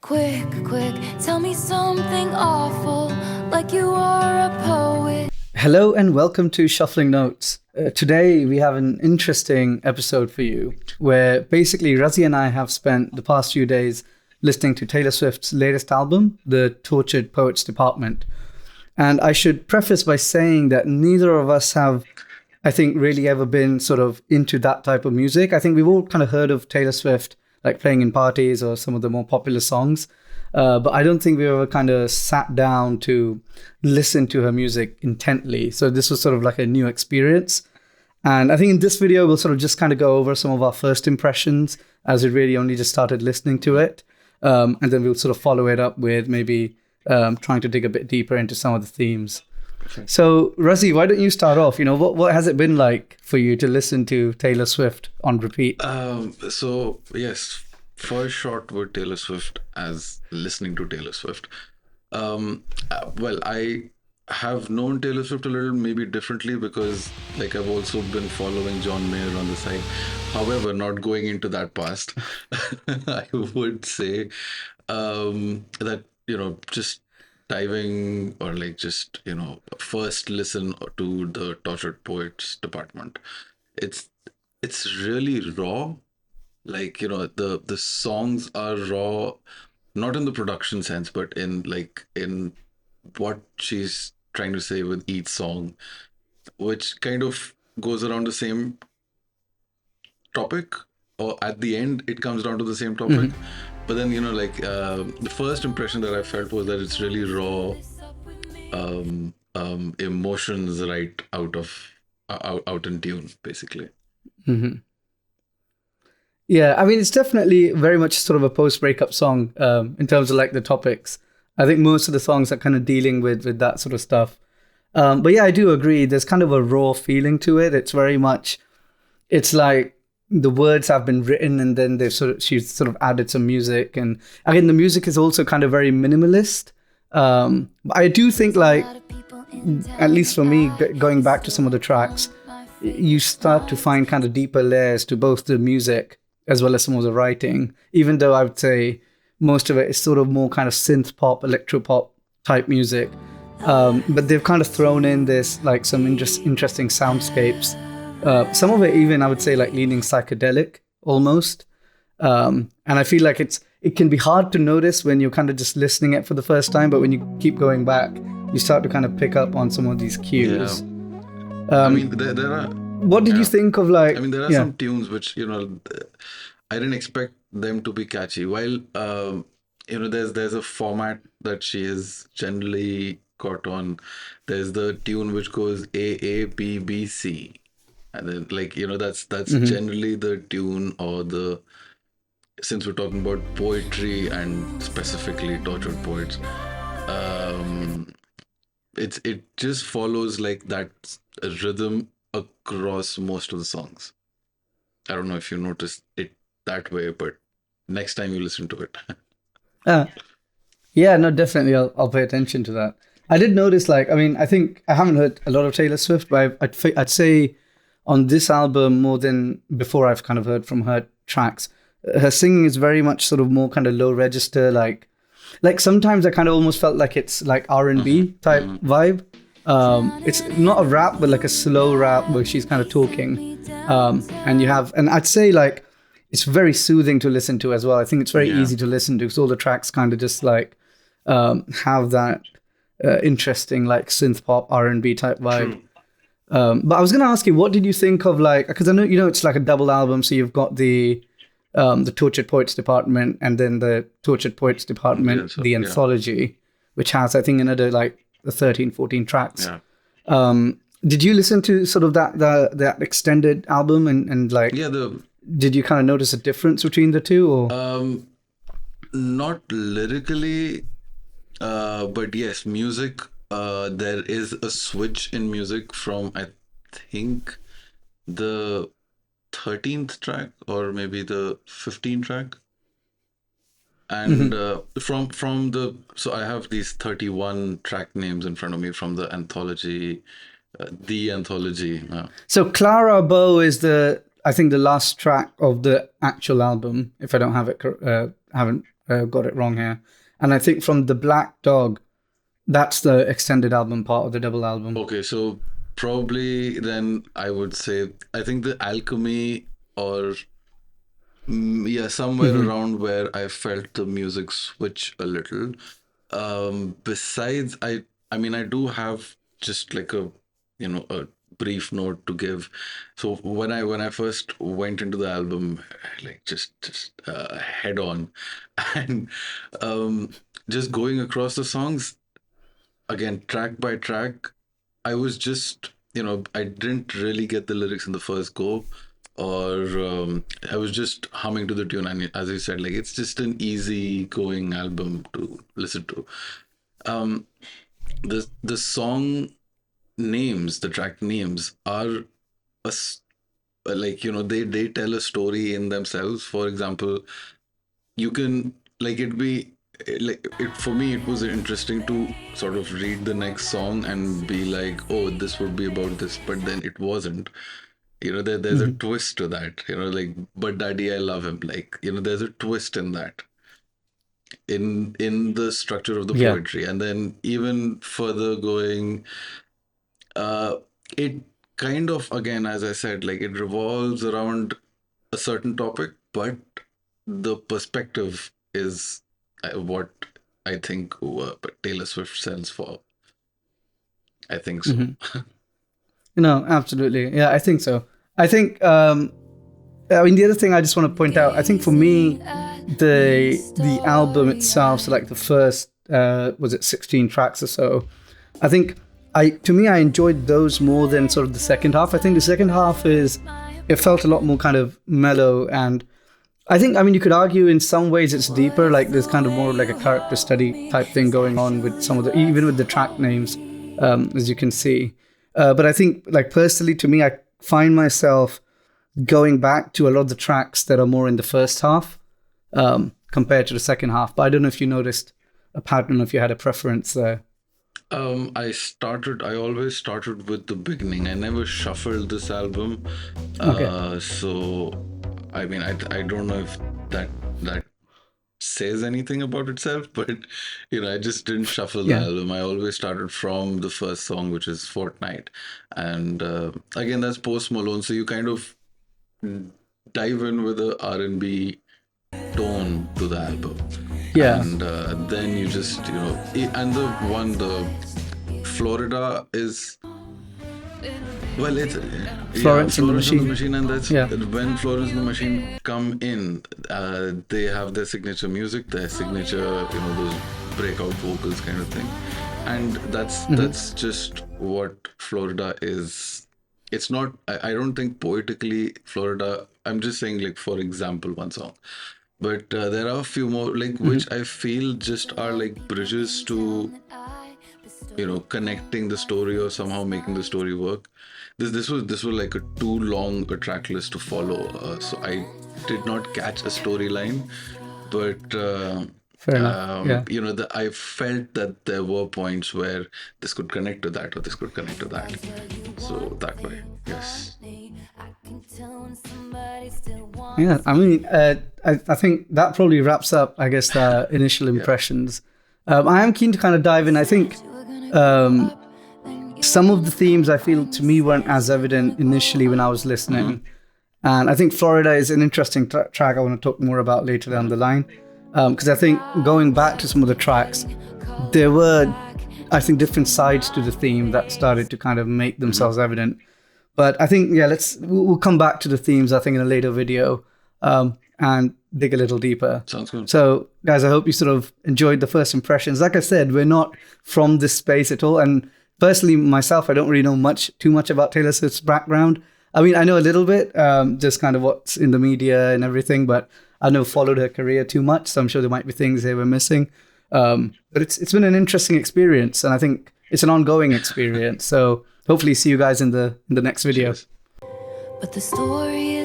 Quick, quick, tell me something awful, like you are a poet. Hello and welcome to Shuffling Notes. Today we have an interesting episode for you, where basically Razi and I have spent the past few days listening to Taylor Swift's latest album, The Tortured Poets Department. And I should preface by saying that neither of us have, I think, really ever been sort of into that type of music. I think we've all kind of heard of Taylor Swift, like playing in parties or some of the more popular songs. But I don't think we ever kind of sat down to listen to her music intently. So this was sort of like a new experience. And I think in this video, we'll sort of just kind of go over some of our first impressions as we really only just started listening to it. And then we'll sort of follow it up with maybe trying to dig a bit deeper into some of the themes. Perfect. So Razi, why don't you start off? You know, what has it been like for you to listen to Taylor Swift on repeat? So yes, first shot with Taylor Swift as listening to Taylor Swift. Well, I have known Taylor Swift a little maybe differently because like I've also been following John Mayer on the side. However, not going into that past, I would say that, you know, just diving or like just, you know, first listen to the Tortured Poets Department. It's really raw. Like, you know, the songs are raw, not in the production sense, but in what she's trying to say with each song, which kind of goes around the same topic, or at the end it comes down to the same topic. Mm-hmm. But then, you know, like the first impression that I felt was that it's really raw emotions right out in tune, basically. Mm-hmm. Yeah, I mean, it's definitely very much sort of a post-breakup song in terms of like the topics. I think most of the songs are kind of dealing with that sort of stuff. But yeah, I do agree. There's kind of a raw feeling to it. It's very much, it's like the words have been written and then she's sort of added some music. And again, the music is also kind of very minimalist. I do think like, at least for me, going back to some of the tracks, you start to find kind of deeper layers to both the music as well as some of the writing, even though I would say most of it is sort of more kind of synth-pop, electro-pop type music. But they've kind of thrown in this, like some interesting soundscapes. Some of it even, I would say, like leaning psychedelic almost. And I feel like it can be hard to notice when you're kind of just listening it for the first time, but when you keep going back, you start to kind of pick up on some of these cues. Yeah. I mean, there are... What did you think of like... I mean, there are some tunes which, you know, I didn't expect them to be catchy. While, you know, there's a format that she is generally caught on. There's the tune which goes A, A, B, B, C. And then, like, you know, that's mm-hmm. generally the tune or the... Since we're talking about poetry and specifically tortured poets, it just follows like that rhythm across most of the songs. I don't know if you noticed it that way, but next time you listen to it. Yeah, no, definitely. I'll pay attention to that. I did notice, like, I mean, I think I haven't heard a lot of Taylor Swift, but I'd say on this album more than before I've kind of heard from her tracks, her singing is very much sort of more kind of low register, like sometimes I kind of almost felt like it's like R&B type vibe. It's not a rap, but like a slow rap where she's kind of talking. And I'd say like, it's very soothing to listen to as well. I think it's very easy to listen to because all the tracks kind of just like have that interesting like synth pop R&B type vibe. But I was going to ask you, what did you think of like, because I know, you know, it's like a double album. So you've got the Tortured Poets Department and then the Tortured Poets Department, the Anthology, which has, I think, another like 13, 14 tracks. Yeah. Did you listen to sort of that extended album and like, did you kind of notice a difference between the two? Or? Not lyrically, but yes, music, there is a switch in music from, I think, the 13th track or maybe the 15th track. And from the, so I have these 31 track names in front of me from the Anthology, the Anthology. So Clara Bow is I think the last track of the actual album, if I don't have it, haven't got it wrong here. And I think from The Black Dog, that's the extended album part of the double album. Okay, so probably then I would say, I think the Alchemy or somewhere around where I felt the music switch a little. Besides, I mean, I do have just like a brief note to give. So when I first went into the album, like just head on, and just going across the songs again, track by track, I was just I didn't really get the lyrics in the first go, or I was just humming to the tune. And as you said, like it's just an easy going album to listen to. The song names, the track names are they tell a story in themselves. For example, you can for me it was interesting to sort of read the next song and be like, oh, this would be about this, but then it wasn't. There's a twist to that, like, but Daddy, I love him. Like, there's a twist in that, in the structure of the poetry. And then even further going, it kind of, again, as I said, like it revolves around a certain topic, but the perspective is what I think Taylor Swift stands for. I think so. No, absolutely. Yeah, I think so. I think, I mean, the other thing I just want to point out, I think for me, the album itself, so like the first, was it 16 tracks or so, I think, to me, I enjoyed those more than sort of the second half. I think the second half it felt a lot more kind of mellow, and I think, I mean, you could argue in some ways it's deeper, like there's kind of more like a character study type thing going on with some of the, even with the track names, as you can see. But I think, like, personally, to me, I find myself going back to a lot of the tracks that are more in the first half compared to the second half. But I don't know if you noticed a pattern, if you had a preference there. I always started with the beginning. I never shuffled this album. Okay. So, I mean, I don't know if that says anything about itself, but I just didn't shuffle the album. I always started from the first song, which is Fortnight, and again, that's Post Malone, so you kind of dive in with a R&B tone to the album, and then you just and the Florida is, well, it's Florence and the Machine, and that's when Florence and the Machine come in, they have their signature music, their signature, those breakout vocals kind of thing, and that's just what Florida is. It's not. I don't think poetically Florida. I'm just saying, like, for example, one song, but there are a few more, like, which I feel just are like bridges to, connecting the story or somehow making the story work. This was like a too long a track list to follow, so I did not catch a storyline, but Fair enough. I felt that there were points where this could connect to that or this could connect to that, so that way, yes. Yeah, I mean, I think that probably wraps up, I guess, the initial impressions. I am keen to kind of dive in. I think some of the themes I feel to me weren't as evident initially when I was listening. And I think Florida is an interesting track I want to talk more about later down the line. Because I think going back to some of the tracks, there were, I think, different sides to the theme that started to kind of make themselves evident. But I think, we'll come back to the themes, I think, in a later video and dig a little deeper. Sounds good. So, guys, I hope you sort of enjoyed the first impressions. Like I said, we're not from this space at all. And personally, myself, I don't really know too much about Taylor Swift's background. I mean, I know a little bit, just kind of what's in the media and everything, but I've never followed her career too much, so I'm sure there might be things they were missing. But it's been an interesting experience, and I think it's an ongoing experience. So hopefully see you guys in the next video. But the story